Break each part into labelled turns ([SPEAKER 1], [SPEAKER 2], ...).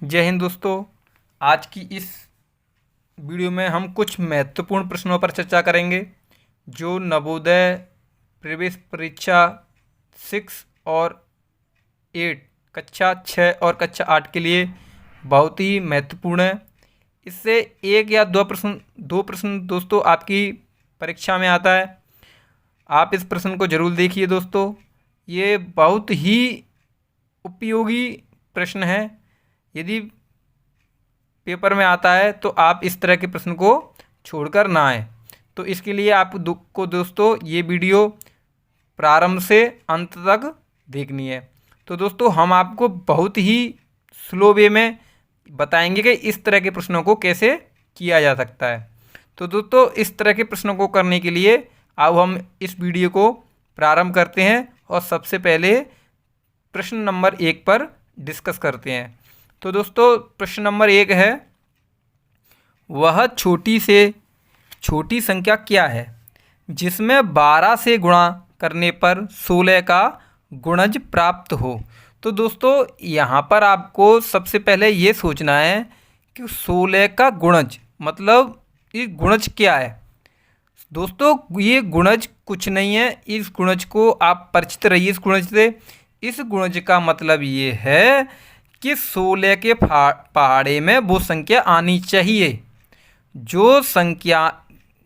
[SPEAKER 1] जय हिंद दोस्तों। आज की इस वीडियो में हम कुछ महत्वपूर्ण प्रश्नों पर चर्चा करेंगे जो नवोदय प्रवेश परीक्षा 6 और 8 कक्षा 6 और कक्षा 8 के लिए बहुत ही महत्वपूर्ण है। इससे एक या दो प्रश्न दोस्तों आपकी परीक्षा में आता है। आप इस प्रश्न को ज़रूर देखिए दोस्तों, ये बहुत ही उपयोगी प्रश्न है। यदि पेपर में आता है तो आप इस तरह के प्रश्न को छोड़कर ना आए। तो इसके लिए आपको दोस्तों ये वीडियो प्रारंभ से अंत तक देखनी है। तो दोस्तों हम आपको बहुत ही स्लो वे में बताएंगे कि इस तरह के प्रश्नों को कैसे किया जा सकता है। तो दोस्तों इस तरह के प्रश्नों को करने के लिए अब हम इस वीडियो को प्रारंभ करते हैं और सबसे पहले प्रश्न नंबर 1 पर डिस्कस करते हैं। तो दोस्तों प्रश्न नंबर 1 है, वह छोटी से छोटी संख्या क्या है जिसमें 12 से गुणा करने पर 16 का गुणज प्राप्त हो। तो दोस्तों यहाँ पर आपको सबसे पहले ये सोचना है कि 16 का गुणज मतलब ये गुणज क्या है। दोस्तों ये गुणज कुछ नहीं है, इस गुणज को आप परिचित रहिए। इस गुणज से, इस गुणज का मतलब ये है कि 16 के पहाड़े में वो संख्या आनी चाहिए जो संख्या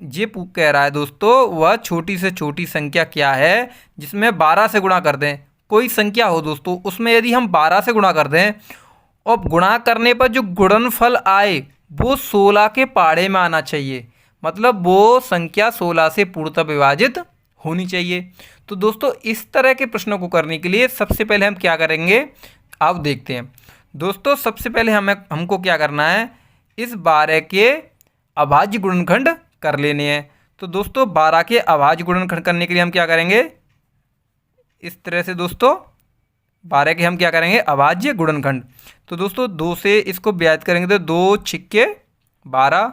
[SPEAKER 1] ये कह रहा है। दोस्तों वह छोटी से छोटी संख्या क्या है जिसमें 12 से गुणा कर दें। कोई संख्या हो दोस्तों, उसमें यदि हम 12 से गुणा कर दें और गुणा करने पर जो गुणनफल आए वो 16 के पहाड़े में आना चाहिए, मतलब वो संख्या 16 से पूर्णतः विभाजित होनी चाहिए। तो दोस्तों इस तरह के प्रश्नों को करने के लिए सबसे पहले हम क्या करेंगे, आप देखते हैं। दोस्तों सबसे पहले हमको क्या करना है, इस 12 के अभाज्य गुणनखंड कर लेने हैं। तो दोस्तों 12 के अभाज्य गुणनखंड करने के लिए हम क्या करेंगे, इस तरह से दोस्तों 12 के हम क्या करेंगे अभाज्य गुणनखंड। तो दोस्तों 2 से इसको विभाजित करेंगे तो 2 छिक्के 12,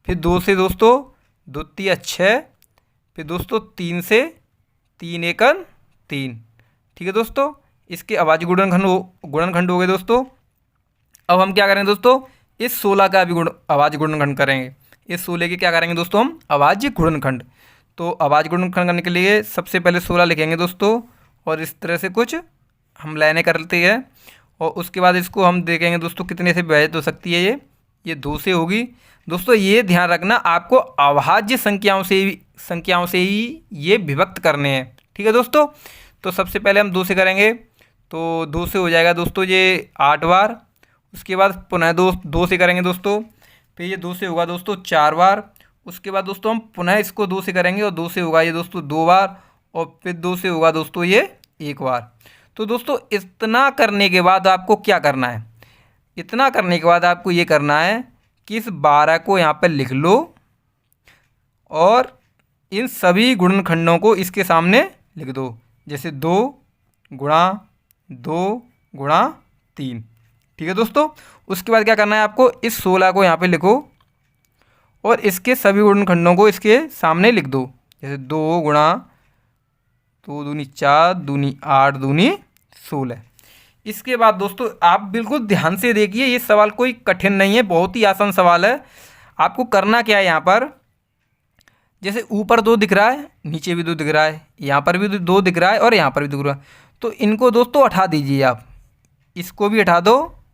[SPEAKER 1] फिर 2 से दोस्तों 2 तिया 6, फिर दोस्तों 3 से 3 एकन 3। ठीक है दोस्तों, इसके अभाज्य गुणनखंड हो गए दोस्तों। अब हम क्या करेंगे दोस्तों, इस 16 का भी अभाज्य गुणनखंड करेंगे। इस 16 के क्या करेंगे दोस्तों हम अभाज्य गुणनखंड। तो अभाज्य गुणनखंड करने के लिए सबसे पहले 16 लिखेंगे दोस्तों, और इस तरह से कुछ हम लाइनें करते हैं और उसके बाद इसको हम देखेंगे दोस्तों कितने से विभाजित हो सकती है। ये 2 से होगी। दोस्तों ये ध्यान रखना, आपको अभाज्य संख्याओं से ही ये विभक्त करने हैं। ठीक है दोस्तों, तो सबसे पहले हम 2 से करेंगे तो 2 से हो जाएगा दोस्तों ये 8 बार। उसके बाद पुनः 2 से करेंगे दोस्तों, फिर ये 2 से होगा दोस्तों 4 बार। उसके बाद दोस्तों हम पुनः इसको 2 से करेंगे और 2 से होगा ये दोस्तों 2 बार, और फिर 2 से होगा दोस्तों ये 1 बार। तो दोस्तों इतना करने के बाद आपको क्या करना है, इतना करने के बाद आपको ये करना है कि इस 12 को यहाँ पर लिख लो और इन सभी गुणनखंडों को इसके सामने लिख दो, जैसे 2 गुणा 2 गुणा 3। ठीक है दोस्तों, उसके बाद क्या करना है आपको, इस 16 को यहाँ पे लिखो और इसके सभी गुणनखंडों को इसके सामने लिख दो, जैसे 2 गुणा 2 दूनी 4 दूनी 8 दूनी 16। इसके बाद दोस्तों आप बिल्कुल ध्यान से देखिए, ये सवाल कोई कठिन नहीं है, बहुत ही आसान सवाल है। आपको करना क्या है, यहाँ पर जैसे ऊपर 2 दिख रहा है, नीचे भी 2 दिख रहा है, यहाँ पर भी 2 दिख रहा है और यहाँ पर भी दिख रहा है, तो इनको दोस्तों हटा दीजिए। आप इसको भी हटा दो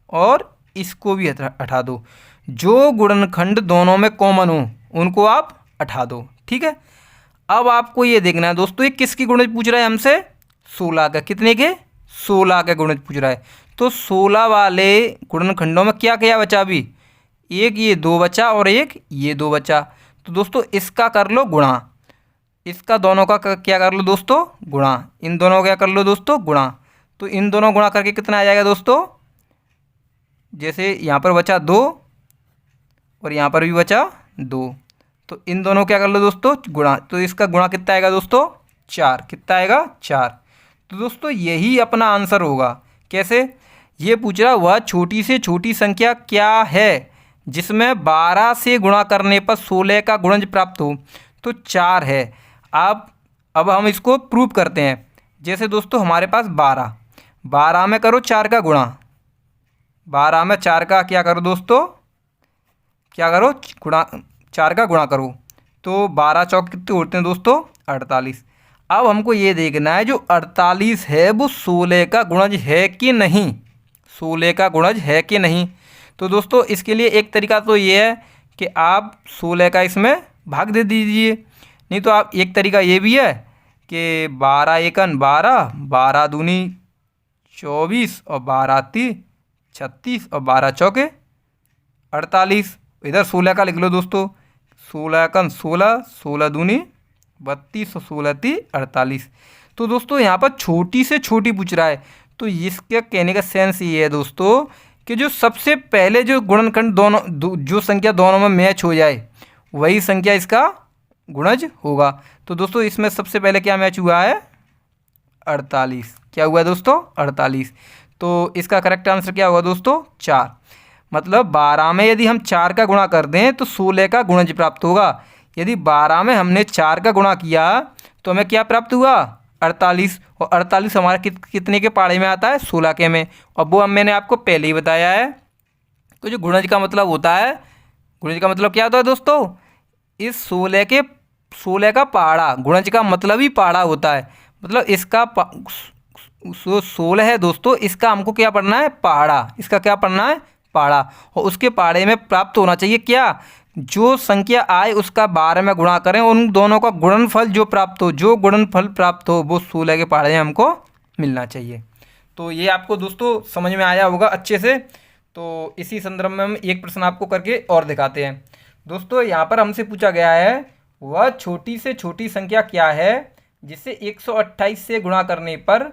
[SPEAKER 1] और इसको भी हटा दो। जो गुणनखंड दोनों में कॉमन हो उनको आप हटा दो। ठीक है, अब आपको ये देखना है दोस्तों ये किसकी गुणज पूछ रहा है हमसे, 16 का। कितने के, 16 का गुणज पूछ रहा है। तो 16 वाले गुणनखंडों में क्या क्या बचा, अभी एक ये 2 बचा और एक ये 2 बचा। तो दोस्तों इसका कर लो गुणा, इसका दोनों का क्या कर लो दोस्तों गुणा, इन दोनों का क्या कर लो दोस्तों गुणा। तो इन दोनों गुणा करके कितना आ जाएगा दोस्तों, जैसे यहाँ पर बचा 2 और यहाँ पर भी बचा 2, तो इन दोनों क्या कर लो दोस्तों गुणा। तो इसका गुणा कितना आएगा दोस्तों 4। कितना आएगा 4। तो दोस्तों यही अपना आंसर होगा। कैसे, ये पूछ रहा वह छोटी से छोटी संख्या क्या है जिसमें 12 से गुणा करने पर 16 का गुणज प्राप्त हो। तो 4 है। अब हम इसको प्रूव करते हैं। जैसे दोस्तों हमारे पास 12 में करो 4 का गुणा, 12 में 4 का क्या करो दोस्तों, क्या करो, गुणा, 4 का गुणा करो, तो 12 चौक कितने होते हैं दोस्तों, 48। अब हमको ये देखना है जो 48 है वो 16 का गुणज है कि नहीं, 16 का गुणज है कि नहीं। तो दोस्तों इसके लिए एक तरीका तो ये है कि आप 16 का इसमें भाग दे दीजिए, नहीं तो आप एक तरीका ये भी है कि 12 एकन 12, 12 दूनी 24 और 12 ती 36 और 12 चौके 48। इधर 16 का लिख लो दोस्तों, 16 एकन 16, 16 दूनी 32 और 16 ती 48। तो दोस्तों यहाँ पर छोटी से छोटी पूछ रहा है, तो इसके कहने का सेंस ये है दोस्तों कि जो सबसे पहले जो गुणनखंड दोनों जो संख्या दोनों में मैच हो जाए वही संख्या इसका गुणज होगा। तो दोस्तों इसमें सबसे पहले क्या मैच हुआ है, 48। क्या हुआ दोस्तों, 48। तो इसका करेक्ट आंसर क्या होगा दोस्तों, 4। मतलब 12 में यदि हम 4 का गुणा कर दें तो 16 का गुणज प्राप्त होगा। यदि 12 में हमने 4 का गुणा किया तो हमें क्या प्राप्त हुआ, 48। और 48 हमारा कितने के पाड़े में आता है, 16 के में, और वो अब मैंने आपको पहले ही बताया है। तो जो गुणज का मतलब होता है, गुणज का मतलब क्या होता है दोस्तों, इस 16 का पहाड़ा, गुणज का मतलब ही पहाड़ा होता है। मतलब इसका 16 है दोस्तों, इसका हमको क्या पढ़ना है, पहाड़ा, इसका क्या पढ़ना है, पहाड़ा। और उसके पहाड़े में प्राप्त होना चाहिए क्या, जो संख्या आए उसका 12 में गुणा करें, उन दोनों का गुणनफल जो प्राप्त हो, जो गुणनफल प्राप्त हो वो 16 के पहाड़े में हमको मिलना चाहिए। तो ये आपको दोस्तों समझ में आया होगा अच्छे से। तो इसी संदर्भ में हम एक प्रश्न आपको करके और दिखाते हैं। दोस्तों यहाँ पर हमसे पूछा गया है वह छोटी से छोटी संख्या क्या है जिसे 128 से गुणा करने पर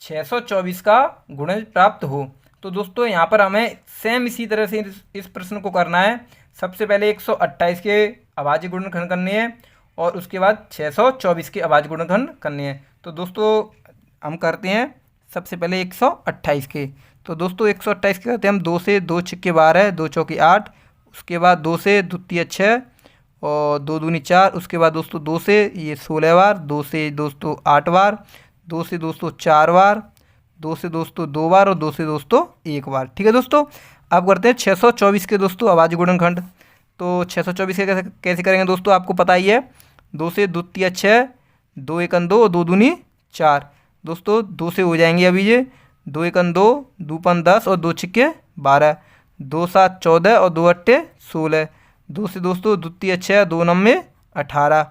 [SPEAKER 1] 624 का गुणज प्राप्त हो। तो दोस्तों यहाँ पर हमें सेम इसी तरह से इस प्रश्न को करना है। सबसे पहले 128 के अभाज्य गुणनखंड करने हैं और उसके बाद 624 के अभाज्य गुणनखंड करने हैं। तो दोस्तों हम करते हैं सबसे पहले 128 के। तो दोस्तों 128 के करते हैं हम, 2 से 2 छिक्के 12, 2 चौके 8, उसके बाद 2 से द्वितीय 6 और 2 दूनी 4, उसके बाद दोस्तों 2 से ये 16 बार, 2 से दोस्तों 8 बार, 2 से दोस्तों 4 बार, 2 से दोस्तों 2 बार और 2 से दोस्तों 1 बार। ठीक है दोस्तों, अब करते हैं 624 के दोस्तों अभाज्य गुणनखंड। तो 624 के कैसे करेंगे दोस्तों, आपको पता ही है, 2 से द्वितीय 6, 2 एकन 2, 2 दूनी 4, दोस्तों 2 से हो जाएंगे अभी ये, 2 एकन 2, 2 पन 10 और 2 छिक्के 12, 2 7 14 और 2 अट्ठे 16, 2 से दोस्तों द्वितीय 6, 2 नम्बे 18।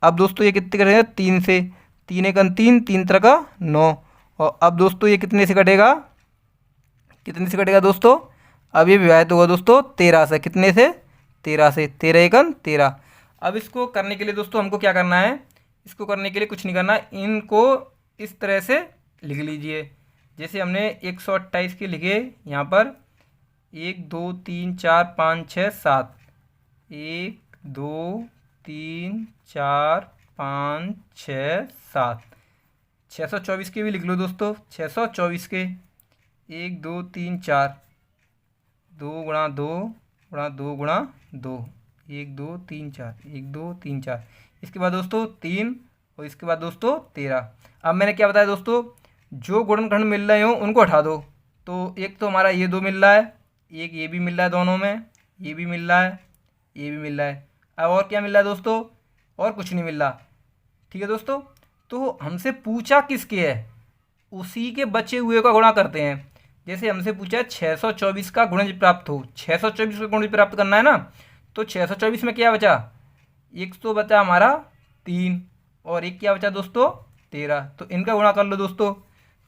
[SPEAKER 1] अब दोस्तों ये कितने करेंगे, 3 से, 3 एकन 3, 3 त्रिक 9, और अब दोस्तों ये कितने से कटेगा, कितने से कटेगा दोस्तों, अब ये विभाजित होगा दोस्तों 13 से, कितने से, 13 से, 13 एकन 13। अब इसको करने के लिए दोस्तों हमको क्या करना है, इसको करने के लिए कुछ नहीं करना, इनको इस तरह से लिख लीजिए जैसे हमने 128 के लिखे यहाँ पर 1 2 3 4 5 6 7, 1 2 3 4 5 6 7। 624 के भी लिख लो दोस्तों, 624 के 1 2 3 4, 2 गुणा 2 गुणा 2 गुणा 2, 1 2 3 4, 1 2 3 4, इसके बाद दोस्तों 3 और इसके बाद दोस्तों 13। अब मैंने क्या बताया दोस्तों, जो गुणनखंड मिल रहे हो उनको हटा दो। तो एक तो हमारा ये 2 मिल रहा है, एक ये भी मिल रहा है, दोनों में ये भी मिल रहा है, ये भी मिल रहा है। अब और क्या मिल रहा है दोस्तों, और कुछ नहीं मिल रहा। ठीक है दोस्तों, तो हमसे पूछा किसके है, उसी के बचे हुए का गुणा करते हैं। जैसे हमसे पूछा है 624 का गुणज प्राप्त हो, 624 का गुणज प्राप्त करना है ना, तो 624 में क्या बचा, एक तो बचा हमारा 3 और एक क्या बचा दोस्तों 13। तो इनका गुणा कर लो दोस्तों,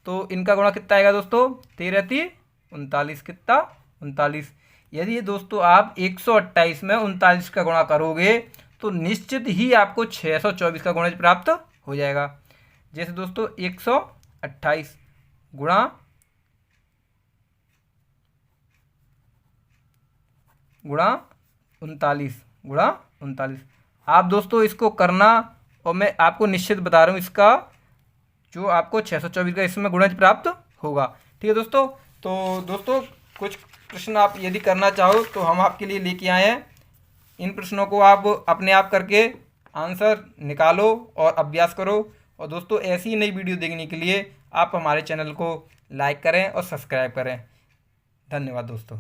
[SPEAKER 1] तो इनका गुणा कितना आएगा दोस्तों, 13 3 39, कितना 39। यदि दोस्तों आप 128 में 39 का गुणा करोगे तो निश्चित ही आपको 624 का गुणज प्राप्त हो जाएगा। जैसे दोस्तों 128 गुणा 39 गुणा 39। आप दोस्तों इसको करना, और मैं आपको निश्चित बता रहा हूँ इसका जो आपको 624 का इसमें गुणज प्राप्त होगा। ठीक है दोस्तों, तो दोस्तों कुछ प्रश्न आप यदि करना चाहो तो हम आपके लिए लेके आए हैं। इन प्रश्नों को आप अपने आप करके आंसर निकालो और अभ्यास करो। और दोस्तों ऐसी ही नई वीडियो देखने के लिए आप हमारे चैनल को लाइक करें और सब्सक्राइब करें। धन्यवाद दोस्तों।